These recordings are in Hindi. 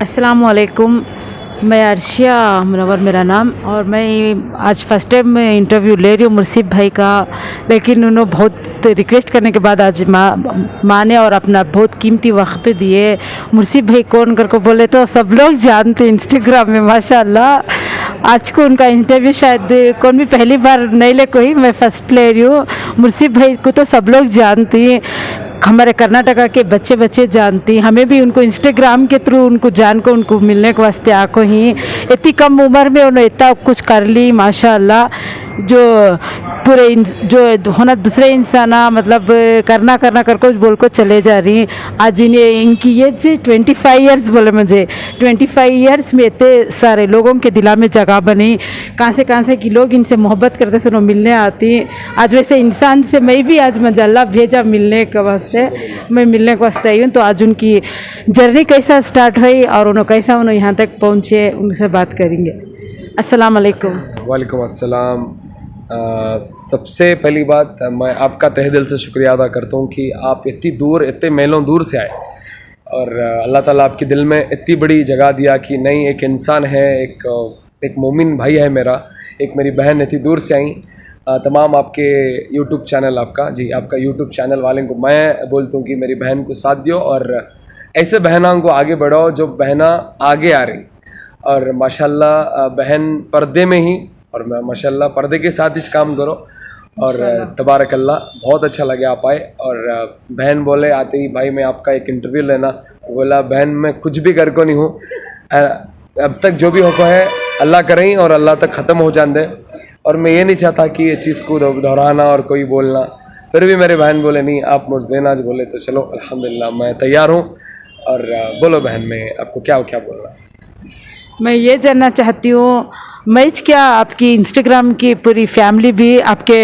अस्सलामुअलैकुम। मैं अर्शिया मुनव्वर मेरा नाम, और मैं आज फ़र्स्ट टाइम मैं इंटरव्यू ले रही हूँ मुर्सिब भाई का। लेकिन उन्होंने बहुत रिक्वेस्ट करने के बाद आज माँ ने और अपना बहुत कीमती वक्त दिए। मुर्सिब भाई कौन करके बोले तो सब लोग जानते इंस्टाग्राम में माशाल्लाह। आज को उनका इंटरव्यू शायद कौन भी पहली बार नहीं ले, कोई मैं फ़र्स्ट ले रही हूँ। मुर्सिब भाई को तो सब लोग जानती हैं, हमारे कर्नाटका के बच्चे बच्चे जानती। हमें भी उनको इंस्टाग्राम के थ्रू उनको जान को उनको मिलने के वास्ते आको ही इतनी कम उम्र में उन्होंने इतना कुछ कर ली माशाल्लाह। जो पूरे जो होना दूसरे इंसान मतलब करना कर कुछ बोल को चले जा रही। आज इन्हें इनकी एज 25 ईयर्स बोले मुझे। 25 ईयर्स में इतने सारे लोगों के दिला में जगह बनी। कहाँ से कि लोग इनसे मोहब्बत करते सुनो मिलने आती। आज वैसे इंसान से मैं भी आज मजल्ला भेजा मिलने के वास्ते, मैं मिलने के वास्ते आई हूँ। तो आज उनकी जर्नी कैसा स्टार्ट हुई और उन्होंने कैसा उन्होंने यहाँ तक पहुँचे, उनसे बात करेंगे। अस्सलाम वालेकुम। वालेकुम अस्सलाम। सबसे पहली बात, मैं आपका तहे दिल से शुक्रिया अदा करता हूँ कि आप इतनी दूर, इतने मेलों दूर से आए और अल्लाह ताला आपके दिल में इतनी बड़ी जगह दिया कि नहीं, एक इंसान है, एक मोमिन भाई है मेरा, एक मेरी बहन इतनी दूर से आई। तमाम आपके यूट्यूब चैनल आपका यूट्यूब चैनल वाले को मैं बोलता हूँ कि मेरी बहन को साथ दियो और ऐसे बहनों को आगे बढ़ाओ जो बहना आगे आ रही। और माशाल्लाह बहन पर्दे में ही, और मैं माशाल्लाह पर्दे के साथ ही काम करो। और तबारक अल्लाह, बहुत अच्छा लगे आप आए। और बहन बोले आते ही, भाई मैं आपका एक इंटरव्यू लेना। बोला बहन मैं कुछ भी कर को नहीं हूँ, अब तक जो भी होता है अल्लाह करें और अल्लाह तक ख़त्म हो जान दे। और मैं ये नहीं चाहता कि ये चीज़ को दोहराना और कोई बोलना। फिर भी मेरे बहन बोले नहीं, आप मुझे देना बोले तो चलो अल्हम्दुलिल्लाह मैं तैयार हूँ। और बोलो बहन, मैं आपको क्या बोलना। मैं ये जानना चाहती हूँ, मैं क्या आपकी इंस्टाग्राम की पूरी फैमिली भी आपके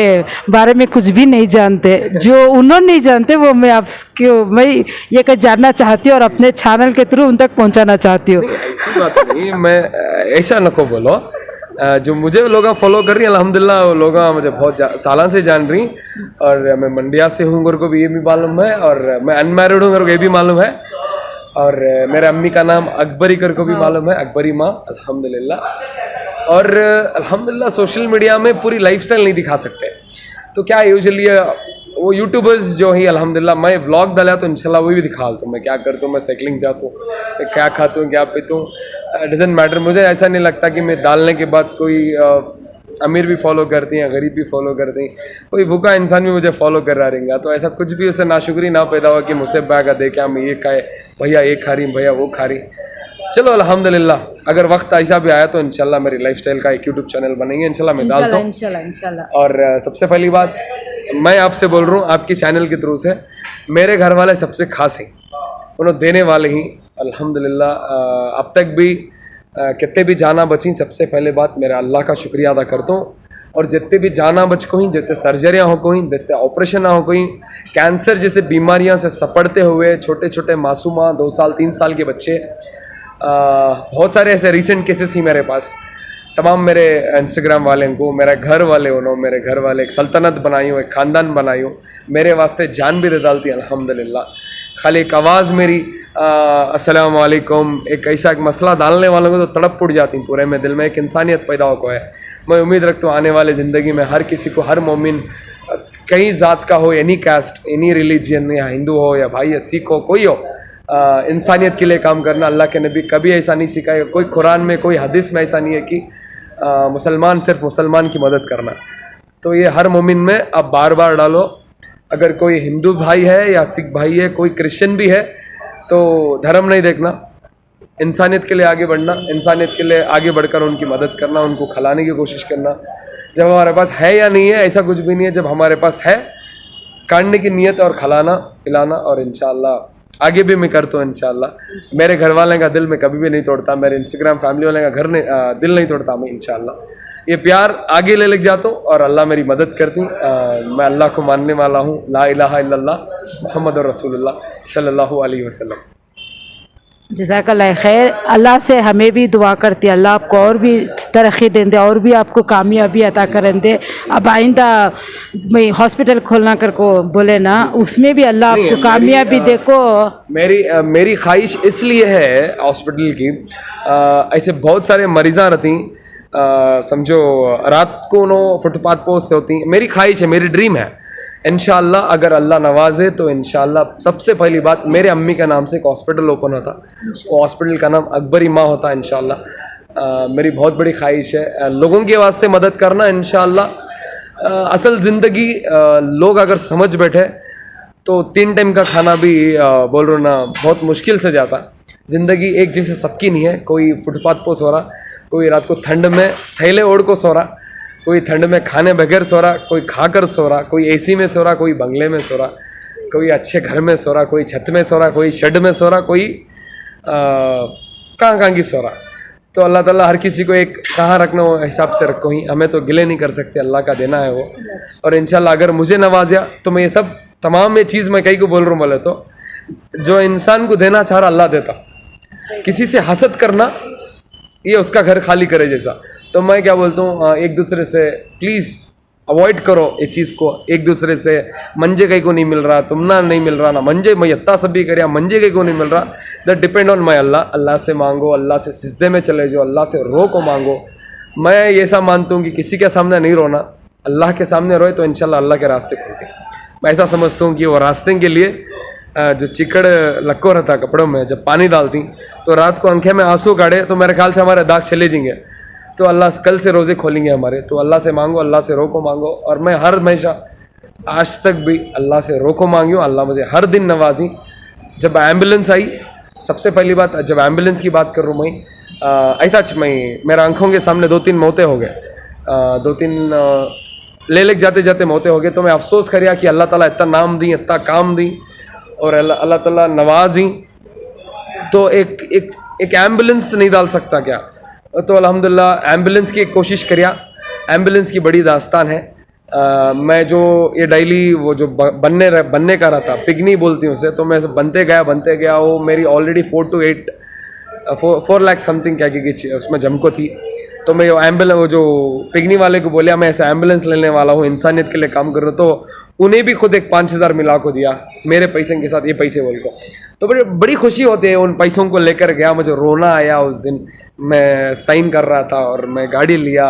बारे में कुछ भी नहीं जानते, जो उन्होंने नहीं जानते वो मैं ये जानना चाहती हूँ और अपने चैनल के थ्रू उन तक पहुँचाना चाहती हूँ। ऐसी बात नहीं, मैं ऐसा नको बोलो। जो मुझे लोग फॉलो कर रही हैं अल्हम्दुलिल्लाह, वो लोग मुझे बहुत सालों से जान रही। और मैं मंडिया से हूँ, मेरे को भी ये भी मालूम है। और मैं अनमैरिड हूँ, मेरे को ये भी मालूम है। और मेरे अम्मी का नाम अकबरी कर को भी मालूम है, अकबरी माँ, अल्हम्दुलिल्लाह। और अल्हम्दुलिल्लाह सोशल मीडिया में पूरी लाइफस्टाइल नहीं दिखा सकते, तो क्या यूजुअली वो यूट्यूबर्स जो ही अल्हम्दुलिल्लाह, मैं व्लॉग डाला तो इंशाल्लाह वो भी दिखा दूँ मैं क्या करता हूँ, मैं साइकिलिंग जाता हूँ, मैं क्या खाता हूँ, क्या पीता हूँ, डजेंट मैटर। मुझे ऐसा नहीं लगता कि मैं डालने के बाद कोई अमीर भी फॉलो करती हैं, गरीब भी फॉलो करती हैं, कोई भूखा इंसान भी मुझे फॉलो कर रहा रहेगा। तो ऐसा कुछ भी उसे नाशुक्री ना पैदा हुआ कि मुझसे बैगा दे क्या मैं ये खाए, भैया ये खा रही, भैया वो खा रही। चलो अल्हम्दुलिल्लाह, अगर वक्त ऐसा भी आया तो इंशाल्लाह मेरी लाइफस्टाइल का एक यूट्यूब चैनल बनेंगे, इंशाल्लाह मैं डालता हूँ इंशाल्लाह। और सबसे पहली बात मैं आपसे बोल रहा हूँ, आपके चैनल के थ्रू से मेरे घर वाले सबसे खास हैं, उन्होंने देने वाले ही अल्हम्दुलिल्लाह। अब तक भी कितने भी जाना बची, सबसे पहले बात मेरा अल्लाह का शुक्रिया अदा करता हूँ। और जितने भी जाना बच को ही, जितने सर्जरियाँ हो कोई, जितने ऑपरेशन हो कोई, कैंसर जैसे बीमारियाँ से सपड़ते हुए छोटे छोटे मासूमा 2 साल 3 साल के बच्चे, बहुत सारे ऐसे रिसेंट केसेस ही मेरे पास। तमाम मेरे इंस्टाग्राम वाले को, मेरे घर वाले उन्होंने, मेरे घर वाले एक सल्तनत बनाई हो, एक ख़ानदान बनाई हो, मेरे वास्ते जान भी दे डालती अल्हम्दुलिल्लाह। खाली एक आवाज़ मेरी अस्सलाम वालेकुम, एक ऐसा एक मसला डालने वालों को तो तड़प उड़ जाती पूरे में दिल में, एक इंसानियत पैदा हो है। मैं उम्मीद रखता हूँ आने वाले ज़िंदगी में हर किसी को, हर मोमिन, कई ज़ात का हो, एनी कास्ट, एनी रिलीजन, या हिंदू हो या भाई या सिख हो, कोई हो, इंसानियत के लिए काम करना। अल्लाह के नबी कभी ऐसा नहीं सिखाया, कोई कुरान में कोई हदीस में ऐसा नहीं है कि मुसलमान सिर्फ मुसलमान की मदद करना। तो ये हर मोमिन में आप बार बार डालो। अगर कोई हिंदू भाई है या सिख भाई है, कोई क्रिश्चियन भी है, तो धर्म नहीं देखना, इंसानियत के लिए आगे बढ़ना, इंसानियत के लिए आगे बढ़कर उनकी मदद करना, उनको खिलाने की कोशिश करना। जब हमारे पास है या नहीं है ऐसा कुछ भी नहीं है, जब हमारे पास है काटने की नीयत और खिलाना पिलाना, और इंशाअल्लाह आगे भी मैं करता हूँ इंशाअल्लाह। मेरे घर वाले का दिल मैं कभी भी नहीं तोड़ता, मेरे इंस्टाग्राम फैमिली वाले का दिल नहीं तोड़ता मैं इंशाअल्लाह। ये प्यार आगे ले जाता हूँ और अल्लाह मेरी मदद करती। मैं अल्लाह को मानने वाला हूँ, ला इलाहा इल्लल्लाह मुहम्मदुर रसूलुल्लाह सल्लल्लाहु अलैहि वसल्लम। जज़ाकल्लाह खैर। अल्लाह से हमें भी दुआ करती है अल्लाह आपको और भी तरक्की दें दे और भी आपको कामयाबी अता करें दे। अब आइंदा मैं हॉस्पिटल खोलना कर को बोले ना, उसमें भी अल्लाह नहीं, आपको कामयाबी देखो। मेरी ख्वाहिश इसलिए है हॉस्पिटल की, ऐसे बहुत सारे मरीज़ां रहती, समझो रात को नो फुटपाथ पोस्ट होती। मेरी ख्वाहिश है, मेरी ड्रीम है, इंशाल्लाह अगर अल्लाह नवाजे तो इंशाल्लाह सबसे पहली बात मेरे अम्मी के नाम से एक हॉस्पिटल ओपन होता, वो हॉस्पिटल का नाम अकबरी माँ होता इंशाल्लाह। मेरी बहुत बड़ी ख्वाहिश है लोगों के वास्ते मदद करना इंशाल्लाह। असल ज़िंदगी लोग अगर समझ बैठे तो 3 टाइम का खाना भी बोल रहा ना बहुत मुश्किल से जाता। ज़िंदगी एक जैसे सबकी नहीं है, कोई फुटपाथ पर सो रहा, कोई रात को ठंड में थैले ओढ़ को सो रहा, कोई ठंड में खाने बगैर सो रहा, कोई खाकर सो रहा, कोई एसी में सो रहा, कोई बंगले में सो रहा, कोई अच्छे घर में सो रहा, कोई छत में सो रहा, कोई शेड में सो रहा, कोई कहाँ की सो रहा। तो अल्लाह ताला हर किसी को एक कहाँ रखना हो हिसाब से रखो ही, हमें तो गिले नहीं कर सकते, अल्लाह का देना है वो। और इंशाल्लाह अगर मुझे नवाजा तो मैं ये सब तमाम ये चीज़ मैं कहीं को बोल रहा हूँ, बोले तो जो इंसान को देना चाह रहा अल्लाह देता। किसी से हसद करना ये उसका घर खाली करे जैसा। तो मैं क्या बोलता हूँ, एक दूसरे से प्लीज़ अवॉइड करो ये चीज़ को। एक दूसरे से मंजे कहीं को नहीं मिल रहा, तुम ना नहीं मिल रहा ना मंजे मैं यत्ता सभी कर मंजे कहीं को नहीं मिल रहा, दैट डिपेंड ऑन माई अल्लाह। अल्लाह से मांगो, अल्लाह से सिजदे में चले जाओ, अल्लाह से रो को मांगो। मैं ये सब मानता हूँ कि किसी के सामने नहीं रोना, अल्लाह के सामने रोए तो इंशाल्लाह अल्लाह के रास्ते खुलते। मैं ऐसा समझता हूँ कि वो रास्ते के लिए जो चिकड़ लक्को रहता कपड़ों में जब पानी डालती तो रात को आंखें में आंसू काढ़े तो मेरे ख्याल से हमारे दाग चले जाएंगे। तो अल्लाह कल से रोज़े खोलेंगे हमारे। तो अल्लाह से मांगो, अल्लाह से रोको मांगो। और मैं हर हमेशा आज तक भी अल्लाह से रोको मांगी हूँ, अल्लाह मुझे हर दिन नवाजी। जब एम्बुलेंस आई, सबसे पहली बात जब एम्बुलेंस की बात कर रहा हूँ मैं, ऐसा मैं मेरे आंखों के सामने 2-3 मौतें हो गए, 2-3 ले जाते जाते मौतें हो गए। तो मैं अफसोस करिया कि अल्लाह ताला इतना नाम दी, इतना काम दी और अल्लाह ताला नवाजी। तो एक एम्बुलेंस नहीं डाल सकता क्या? तो अल्हम्दुलिल्लाह एम्बुलेंस की कोशिश करिया। एम्बुलेंस की बड़ी दास्तान है। मैं जो ये डेली वो जो बनने का रहा था, पिगनी बोलती हूँ उसे, तो मैं बनते गया वो मेरी ऑलरेडी 4 लाख समथिंग क्या कि उसमें जमको थी। तो मैं वो जो पिगनी वाले को बोलिया मैं ऐसा एम्बुलेंस लेने वाला हूँ, इंसानियत के लिए काम कर रहा हूँ। तो उन्हें भी खुद एक 5,000 मिला को दिया मेरे पैसे के साथ, ये पैसे बोल को। तो बड़ी खुशी होती है उन पैसों को लेकर गया। मुझे रोना आया उस दिन, मैं साइन कर रहा था और मैं गाड़ी लिया।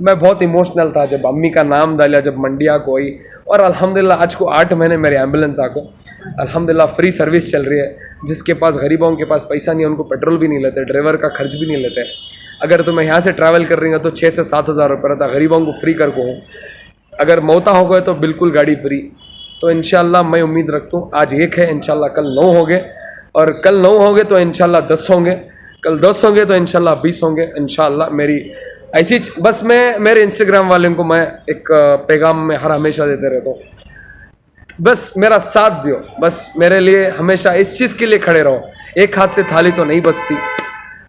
मैं बहुत इमोशनल था जब अम्मी का नाम डाला, जब मंडिया को आई। और अल्हम्दुलिल्लाह आज को 8 महीने मेरे एम्बुलेंस आको अल्हम्दुलिल्लाह फ्री सर्विस चल रही है। जिसके पास गरीबों के पास पैसा नहीं है उनको पेट्रोल भी नहीं लेते, ड्राइवर का खर्च भी नहीं लेते। अगर तुम्हें यहाँ से ट्रैवल कर रही हो तो 6 से 7 हज़ार रुपये रहता, गरीबों को फ्री कर को हूँ। अगर मौता हो गए तो बिल्कुल गाड़ी फ्री। तो इंशाल्लाह मैं उम्मीद रखता हूँ आज 1 है, इंशाल्लाह कल 9 हो गए, और कल 9 होंगे तो इंशाल्लाह 10 होंगे, कल 10 होंगे तो इंशाल्लाह 20 होंगे इंशाल्लाह। मेरी ऐसी बस मैं मेरे इंस्टाग्राम वालों को मैं एक पैगाम में हर हमेशा देते रहता हूँ, बस मेरा साथ दियो, बस मेरे लिए हमेशा इस चीज़ के लिए खड़े रहो। एक हाथ से थाली तो नहीं बसती,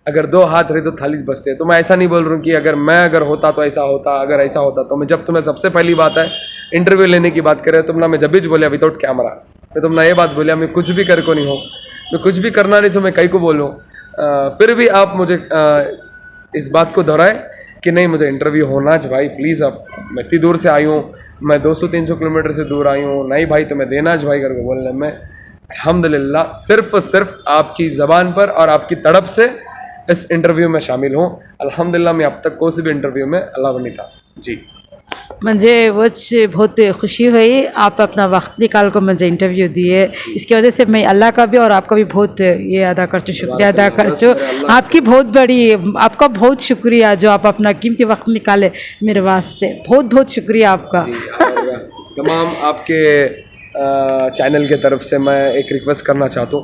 अगर 2 हाथ रहे तो थाली बसते हैं। तो मैं ऐसा नहीं बोल रहा हूँ कि अगर होता तो ऐसा होता, अगर ऐसा होता तो मैं। जब तुम्हें सबसे पहली बात है इंटरव्यू लेने की बात करें, तुमने मैं जब भी बोलिया विदाउट कैमरा, तो तुमने ये बात बोलिया मैं कुछ भी कर को नहीं हो, मैं कुछ भी करना नहीं तो मैं कहीं को बोलूँ। फिर भी आप मुझे इस बात को दोहराए कि नहीं मुझे इंटरव्यू होना चाहिए भाई, प्लीज़। अब मैं इतनी दूर से आई हूँ, मैं 200-300 किलोमीटर से दूर आई हूँ, नहीं भाई तुम्हें देना चाहिए भाई करके बोलने में। अल्हम्दुलिल्लाह सिर्फ आपकी ज़बान पर और आपकी तड़प से इस इंटरव्यू में शामिल हूँ। अल्हम्दुलिल्लाह मैं अब तक कोई भी इंटरव्यू में अलाउ नहीं था जी। मुझे बहुत खुशी हुई आप अपना वक्त निकाल कर मुझे इंटरव्यू दिए। इसकी वजह से मैं अल्लाह का भी और आपका भी बहुत ये अदा करती हूँ, शुक्रिया अदा करती हूँ। आपकी आपका बहुत शुक्रिया जो आप अपना कीमती वक्त निकाले मेरे वास्ते, बहुत शुक्रिया आपका। तमाम आपके चैनल के तरफ से मैं एक रिक्वेस्ट करना चाहता हूँ,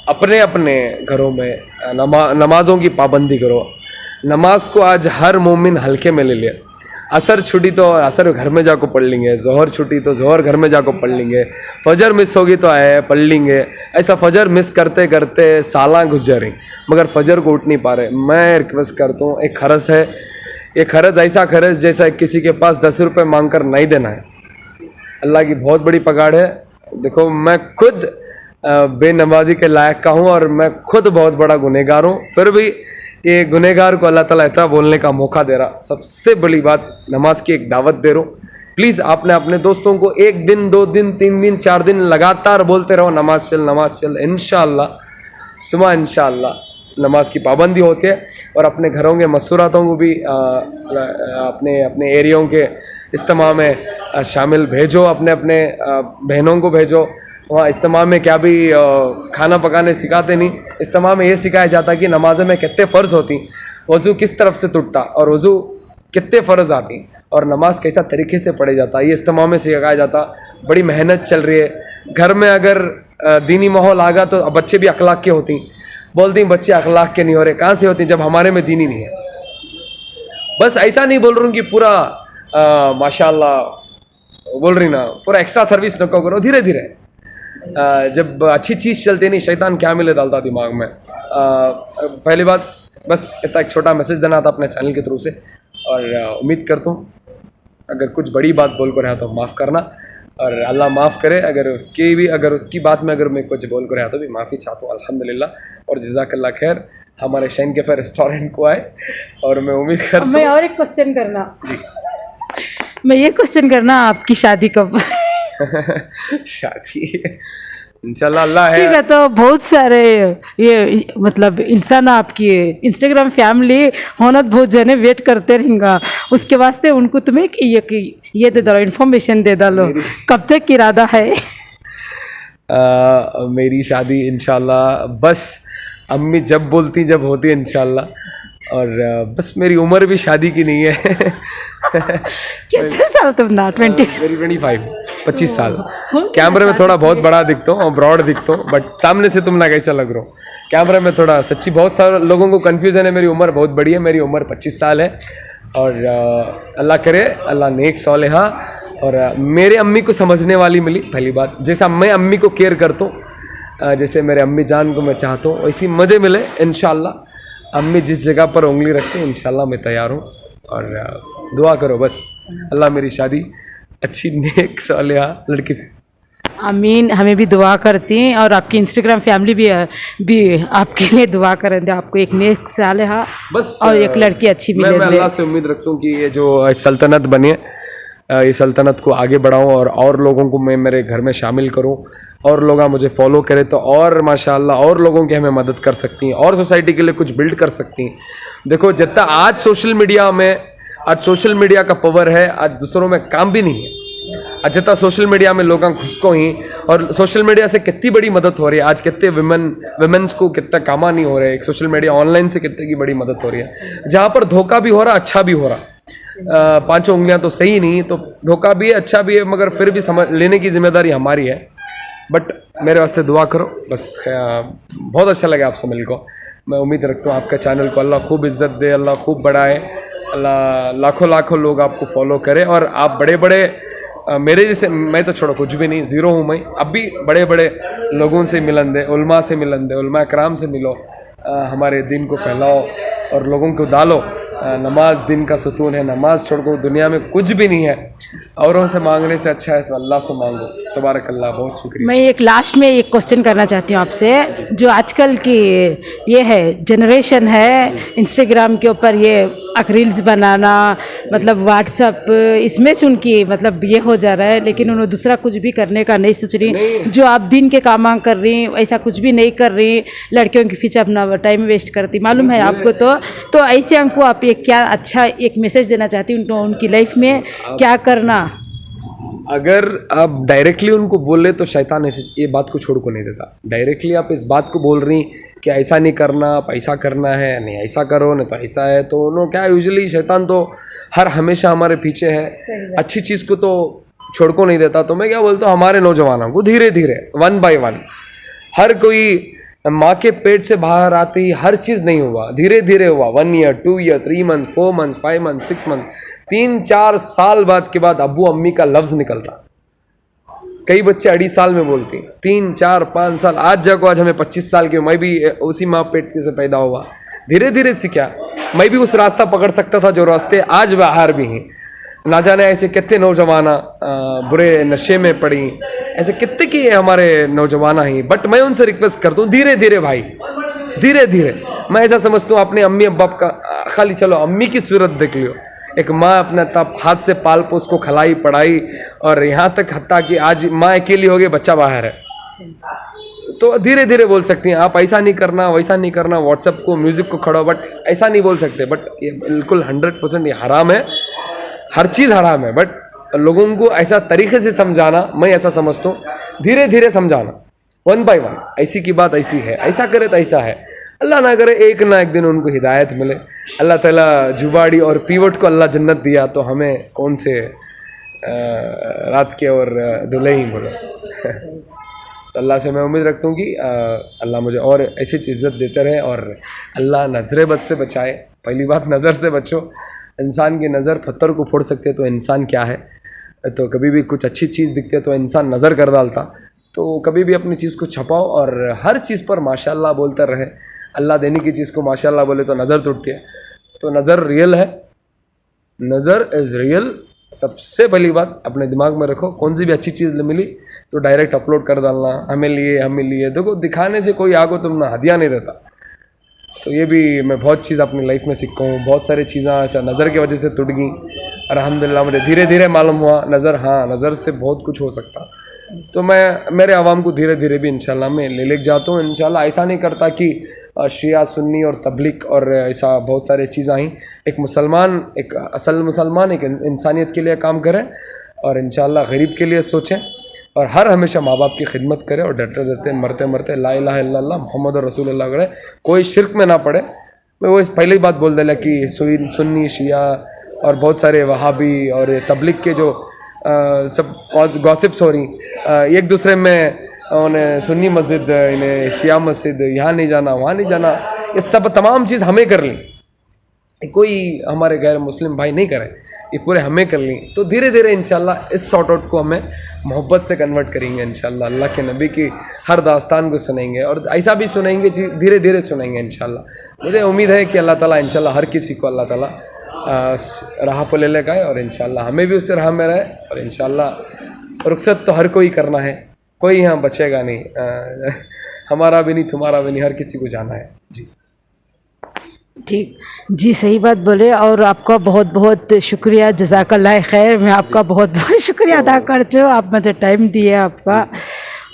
अपने घरों में नमाज़ों की पाबंदी करो। नमाज को आज हर मोमिन हल्के में ले लिया। असर छुट्टी तो असर घर में जाकर पढ़ लेंगे, ज़ोहर छुट्टी तो ज़ोहर घर में जाकर पढ़ लेंगे, फजर मिस होगी तो आए पढ़ लेंगे। ऐसा फजर मिस करते करते सालां गुजर जा रही मगर फजर को उठ नहीं पा रहे। मैं रिक्वेस्ट करता हूँ, एक खर्च है, ये खर्च ऐसा खर्च जैसा किसी के पास 10 रुपये मांग कर नहीं देना है। अल्लाह की बहुत बड़ी पगाड़ है। देखो मैं खुद बेनमाजी के लायक का हूँ और मैं खुद बहुत बड़ा गुनहगार हूँ, फिर भी ये गुनहगार को अल्लाह ताला इतना बोलने का मौका दे रहा। सबसे बड़ी बात, नमाज की एक दावत दे रहा हूँ। प्लीज़ आपने अपने दोस्तों को 1 दिन 2 दिन 3 दिन 4 दिन लगातार बोलते रहो नमाज चल। इंशाअल्लाह सुबह इंशाअल्लाह नमाज की पाबंदी होती है। और अपने घरों के मसूरातों को भी अपने अपने एरियों के इज्तिमा में शामिल भेजो, अपने अपने बहनों को भेजो। वहाँ इज्तिमा में क्या भी खाना पकाने सिखाते नहीं, इज्तिमा में ये सिखाया जाता कि नमाज़ में कितने फ़र्ज़ होती, वज़ू किस तरफ से टूटता और वज़ू कितने फ़र्ज़ आती और नमाज कैसा तरीके से पढ़े जाता, ये इज्तिमा में सिखाया जाता। बड़ी मेहनत चल रही है। घर में अगर दीनी माहौल आ गया तो बच्चे भी अखलाक के होती, बोलती बच्चे अखलाक के नहीं हो रहे, कहाँ से होती जब हमारे में दीनी नहीं है। बस ऐसा नहीं बोल रहा हूँ कि पूरा माशाल्लाह बोल रही ना, पूरा एक्स्ट्रा सर्विस नको करो। धीरे धीरे जब अच्छी चीज़ चलती नहीं, शैतान क्या मिले डालता दिमाग में। पहली बात बस इतना एक छोटा मैसेज देना था अपने चैनल के थ्रू से। और उम्मीद करता हूँ अगर कुछ बड़ी बात बोल कर रहा तो माफ़ करना, और अल्लाह माफ़ करे। अगर उसकी बात में अगर मैं कुछ बोल कर रहा तो भी माफ़ी चाहता हूँ अल्हम्दुलिल्लाह। और जज़ाकल्लाह खैर, हमारे शाइन कैफ़े रेस्टोरेंट को आए। और मैं उम्मीद करता हूँ, मैं और एक क्वेश्चन करना जी, मैं ये क्वेश्चन करना, आपकी शादी कब? शादी इंशाल्लाह अल्लाह है। ठीक है, तो बहुत सारे ये मतलब इंसान आपकी इंस्टाग्राम फैमिली होना बहुत जने वेट करते रहेंगे, उसके वास्ते उनको तुम्हें ये दे दो, इन्फॉर्मेशन दे डालो, कब तक इरादा है? मेरी शादी इंशाल्लाह बस अम्मी जब बोलती जब होती है इंशाल्लाह। और बस मेरी उम्र भी शादी की नहीं है। कितने साल तुम ना? 20? मेरी 25 साल। कैमरे में थोड़ा बहुत बड़ा दिखता हूँ और ब्रॉड दिखता हूँ, बट सामने से तुम ना कैसा लग रहा हो। कैमरे में थोड़ा सच्ची बहुत सारे लोगों को कन्फ्यूज़न है। मेरी उम्र बहुत बड़ी है, मेरी उम्र 25 साल है। और अल्लाह करे अल्लाह नेक सौलेहा और मेरे अम्मी को समझने वाली मिली। पहली बात, जैसा मैं अम्मी को केयर करता हूँ, जैसे मेरे अम्मी जान को मैं चाहता हूँ, वैसी मज़े मिले इंशाल्लाह। अम्मी जिस जगह पर उंगली रखते हैं इंशाल्लाह मैं तैयार हूँ। और दुआ करो बस अल्लाह मेरी शादी अच्छी नेक सालिहा लड़की से। आमीन, हमें भी दुआ करती हैं और आपकी इंस्टाग्राम फैमिली भी आपके लिए दुआ करेंगे, आपको एक नेक सालिहा बस और एक लड़की अच्छी मिले। मैं अल्लाह से उम्मीद रखता हूँ कि ये जो एक सल्तनत बनी है, ये सल्तनत को आगे बढ़ाऊँ और लोगों को मैं मेरे घर में शामिल करूँ, और लोग मुझे फॉलो करें तो और माशाल्लाह और लोगों की हमें मदद कर सकती हैं और सोसाइटी के लिए कुछ बिल्ड कर सकती हैं। देखो जितना आज सोशल मीडिया का पावर है, आज दूसरों में काम भी नहीं है। आज जितना सोशल मीडिया में लोग घुसको ही, और सोशल मीडिया से कितनी बड़ी मदद हो रही है। आज कितने विमेंस को कितना कामा नहीं हो रहा है, एक सोशल मीडिया ऑनलाइन से कितने की बड़ी मदद हो रही है। जहाँ पर धोखा भी हो रहा, अच्छा भी हो रहा। 5 उंगलियाँ तो सही नहीं, तो धोखा भी है अच्छा भी है, मगर फिर भी समझ लेने की जिम्मेदारी हमारी है। बट मेरे वास्ते दुआ करो बस। बहुत अच्छा लगा आपसे मिल को। मैं उम्मीद रखता हूँ आपका चैनल को अल्लाह खूब इज़्ज़त दे, अल्लाह खूब बढ़ाए, अल्लाह लाखों लोग आपको फॉलो करें। और आप बड़े मेरे जैसे, मैं तो छोड़ो कुछ भी नहीं, ज़ीरो हूँ मैं। अब भी बड़े लोगों से मिलन दे, उलमा से मिलन दे, उलमा कराम से मिलो, हमारे दिन को फैलाओ और लोगों को डालो। नमाज दिन का सुतून है, नमाज छोड़ को दुनिया में कुछ भी नहीं है। औरों से मांगने से अच्छा है अल्लाह से मांगो। तबारक अल्लाह, बहुत शुक्रिया। मैं एक लास्ट में एक क्वेश्चन करना चाहती हूँ आपसे। जो आजकल की ये है जनरेशन है, इंस्टाग्राम के ऊपर ये रील्स बनाना, मतलब व्हाट्सअप, इसमें से उनकी मतलब ये हो जा रहा है, लेकिन उन्होंने दूसरा कुछ भी करने का नहीं सोच रही। जो आप दिन के काम कर रही ऐसा कुछ भी नहीं कर रही, लड़कियों के पीछे अपना टाइम वेस्ट करती, मालूम है आपको। तो ऐसे हमको आप एक क्या अच्छा एक मैसेज देना चाहती हूँ उनकी लाइफ में क्या करना? अगर आप डायरेक्टली उनको बोले तो शैतान ऐसे ये बात को छोड़ को नहीं देता। डायरेक्टली आप इस बात को बोल रही कि ऐसा नहीं करना, आप ऐसा करना है, नहीं ऐसा करो, नहीं तो ऐसा है, तो उन्होंने क्या यूजुअली शैतान तो हमेशा हमारे पीछे है, अच्छी चीज़ को तो छोड़ को नहीं देता। तो मैं क्या बोलता हूँ, हमारे नौजवानों को धीरे धीरे 1 by 1, हर कोई माँ के पेट से बाहर आते ही हर चीज़ नहीं हुआ, धीरे धीरे हुआ। 1 year, 2 year, 3 months, 4 months, 5 months, 6 months, 3-4 साल बाद के बाद अब्बू अम्मी का लफ्ज़ निकलता। कई बच्चे 2.5 साल में बोलते हैं, 3, 4, 5 साल। आज आज हमें 25 साल के, मैं भी उसी माँ पेट से पैदा हुआ, धीरे धीरे सीखा। मैं भी उस रास्ता पकड़ सकता था जो रास्ते आज बाहर भी हैं। ना जाने ऐसे कितने नौजवाना बुरे नशे में पड़ी, ऐसे कितने की हमारे नौजवाना ही। बट मैं उनसे रिक्वेस्ट करता हूँ धीरे धीरे भाई, धीरे धीरे। मैं ऐसा समझता हूँ अपने अम्मी अब्बा का खाली चलो अम्मी की सूरत देख लियो, एक माँ अपना तब हाथ से पाल पोस को खिलाई पढ़ाई, और यहाँ तक हत्ता कि आज माँ अकेली हो गई बच्चा बाहर है, तो धीरे धीरे बोल सकती हैं आप ऐसा नहीं करना वैसा नहीं करना, व्हाट्सएप को म्यूज़िक को खड़ो, बट ऐसा नहीं बोल सकते। बट ये बिल्कुल 100% ये हराम है, हर चीज़ हराम है। बट लोगों को ऐसा तरीके से समझाना, मैं ऐसा समझता हूँ धीरे धीरे समझाना, 1 by 1, ऐसी की बात ऐसी है, ऐसा करे तो ऐसा है। अल्लाह ना करे एक ना एक दिन उनको हिदायत मिले, अल्लाह ताला जुबाड़ी और पीवट को अल्लाह जन्नत दिया तो हमें कौन से रात के और दुल्हे ही बोलो। तो अल्लाह से मैं उम्मीद रखता हूँ कि अल्लाह मुझे और ऐसी इज़्ज़त देते रहे, और अल्लाह नज़र बद से बचाए। पहली बात नज़र से बचो, इंसान की नज़र पत्थर को फोड़ सकते तो इंसान क्या है। तो कभी भी कुछ अच्छी चीज़ दिखती है तो इंसान नज़र कर डालता, तो कभी भी अपनी चीज़ को छपाओ और हर चीज़ पर माशाल्लाह बोलते रहे। अल्लाह देने की चीज़ को माशाल्लाह बोले तो नज़र टूटती है, तो नज़र रियल है, नज़र इज़ रियल। सबसे पहली बात अपने दिमाग में रखो, कौन सी भी अच्छी चीज़ मिली तो डायरेक्ट अपलोड कर डालना, हमें लिए। देखो दिखाने से कोई आगो तुम ना हदिया नहीं रहता। तो ये भी मैं बहुत चीज़ अपनी लाइफ में सीखा हूँ, बहुत सारी चीज़ें ऐसा नज़र की वजह से टूट गई। अल्हम्दुलिल्लाह मुझे धीरे धीरे मालूम हुआ नज़र, हाँ नज़र से बहुत कुछ हो सकता। तो मैं मेरे आवाम को धीरे धीरे भी इंशाल्लाह मैं ले जाता हूँ। इंशाल्लाह ऐसा नहीं करता कि शिया सुन्नी और तबलीग और ऐसा बहुत सारी चीज़ें आई। एक मुसलमान, एक असल मुसलमान एक इंसानियत के लिए काम करे और इंशाल्लाह गरीब के लिए सोचें, और हर हमेशा माँ बाप की खिदमत करे, और डरते डरते मरते मरते ला इलाहा इल्लल्लाह मुहम्मद रसूलुल्लाह करे, कोई शिरक में ना पड़े। मैं वो इस पहले ही बात बोल देला कि सुन्नी शिया और बहुत सारे वहाबी और तबलीग के जो सब गॉसिप्स हो रही एक दूसरे में, उन्हें सुन्नी मस्जिद इन्हें शिया मस्जिद, यहाँ नहीं जाना वहाँ नहीं जाना, ये सब तमाम चीज़ हमें कर ली, कोई हमारे गैर मुस्लिम भाई नहीं करे, ये पूरे हमें कर ली। तो धीरे धीरे इंशाल्लाह इस सॉर्ट आउट को हमें मोहब्बत से कन्वर्ट करेंगे इंशाल्लाह। अल्लाह के नबी की हर दास्तान को सुनेंगे और ऐसा भी सुनेंगे, धीरे धीरे सुनेंगे इंशाल्लाह। मुझे उम्मीद है कि अल्लाह ताला इंशाल्लाह हर किसी को अल्लाह ताला राह पर ले लेगा, और इंशाल्लाह हमें भी उस राह में रहे, और इंशाल्लाह रुखसत तो हर कोई करना है, कोई यहाँ बचेगा नहीं, हमारा भी नहीं तुम्हारा भी नहीं, हर किसी को जाना है। जी ठीक जी, सही बात बोले, और आपका बहुत बहुत शुक्रिया, जज़ाकल्लाह खैर। मैं आपका बहुत बहुत शुक्रिया अदा करती हूँ, आप मुझे टाइम दिए आपका,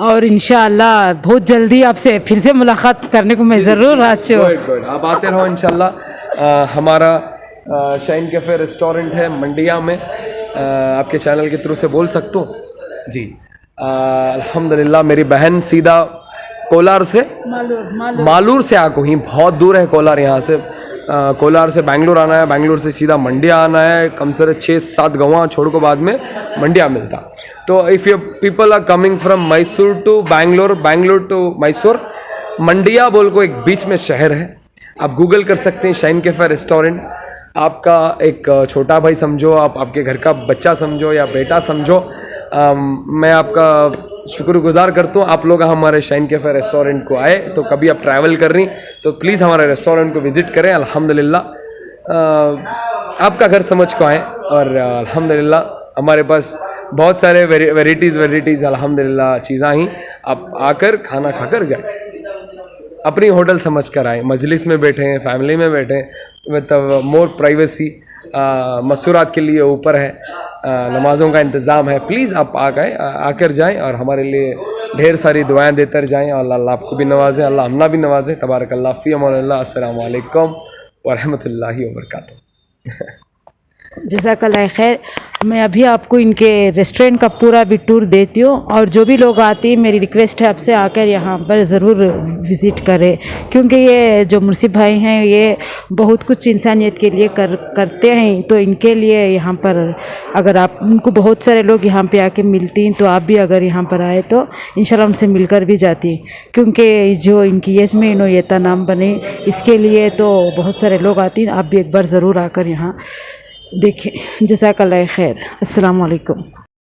और इंशाअल्लाह बहुत जल्दी आपसे फिर से मुलाकात करने को मैं ज़रूर आती हूँ। आप आते रहो इंशाअल्लाह। हमारा शाइन कैफ़े रेस्टोरेंट है मंडिया में, आपके चैनल के थ्रू से बोल सकता हूँ जी। अल्हम्दुलिल्लाह मेरी बहन सीधा कोलार से मालूर से आको ही, बहुत दूर है कोलार यहाँ से। कोलार से बेंगलोर आना है, बेंगलोर से सीधा मंडिया आना है, कम से 6-7 गाँव छोड़ को बाद में मंडिया मिलता। तो if you people are coming from Mysore to Bangalore, Bangalore to Mysore, Mandya बोल को एक बीच में शहर है, आप गूगल कर सकते हैं शाइन कैफ़े रेस्टोरेंट। आपका एक छोटा भाई समझो, आप आपके घर का बच्चा समझो या बेटा समझो, मैं आपका शुक्रगुजार करता हूँ। आप लोग हमारे शाइन कैफ़े रेस्टोरेंट को आए, तो कभी आप ट्रैवल कर रही तो प्लीज़ हमारे रेस्टोरेंट को विज़िट करें। अल्हम्दुलिल्लाह आपका घर समझ को आए, और अल्हम्दुलिल्लाह हमारे पास बहुत सारे वेराइटीज़ अल्हम्दुलिल्लाह चीज़ें ही, आप आकर खाना खाकर जाए, अपनी होटल समझ कर आए, मजलिस में बैठे हैं, फैमिली में बैठे हैं, मतलब मोर प्राइवेसी, मसूरात के लिए ऊपर है, नमाज़ों का इंतज़ाम है। प्लीज़ आप आकर जाएं और हमारे लिए ढेर सारी दुआएं देते जाएं, और अल्लाह आपको भी नवाज़े, अल्लाह हमना भी नवाज़े। तबारकल्लाह, फ़ी अमानिल्लाह, अस्सलामु अलैकुम व रहमतुल्लाहि व बरकातुहू। जज़ाकल्लाह खैर। मैं अभी आपको इनके रेस्टोरेंट का पूरा भी टूर देती हूँ, और जो भी लोग आते हैं मेरी रिक्वेस्ट है आपसे आकर यहाँ पर ज़रूर विज़िट करें, क्योंकि ये जो मुर्सिद भाई हैं ये बहुत कुछ इंसानियत के लिए करते हैं। तो इनके लिए यहाँ पर अगर आप उनको बहुत सारे लोग यहाँ पे आके मिलती हैं, तो आप भी अगर यहाँ पर आए तो इंशाल्लाह उनसे मिलकर भी जाती हैं, क्योंकि जो इनकी एज में इन्होंने नाम बने इसके लिए तो बहुत सारे लोग आते हैं। आप भी एक बार ज़रूर आकर यहाँ देखें। जज़ाकल्लाह खैर। अस्सलामु अलैकुम।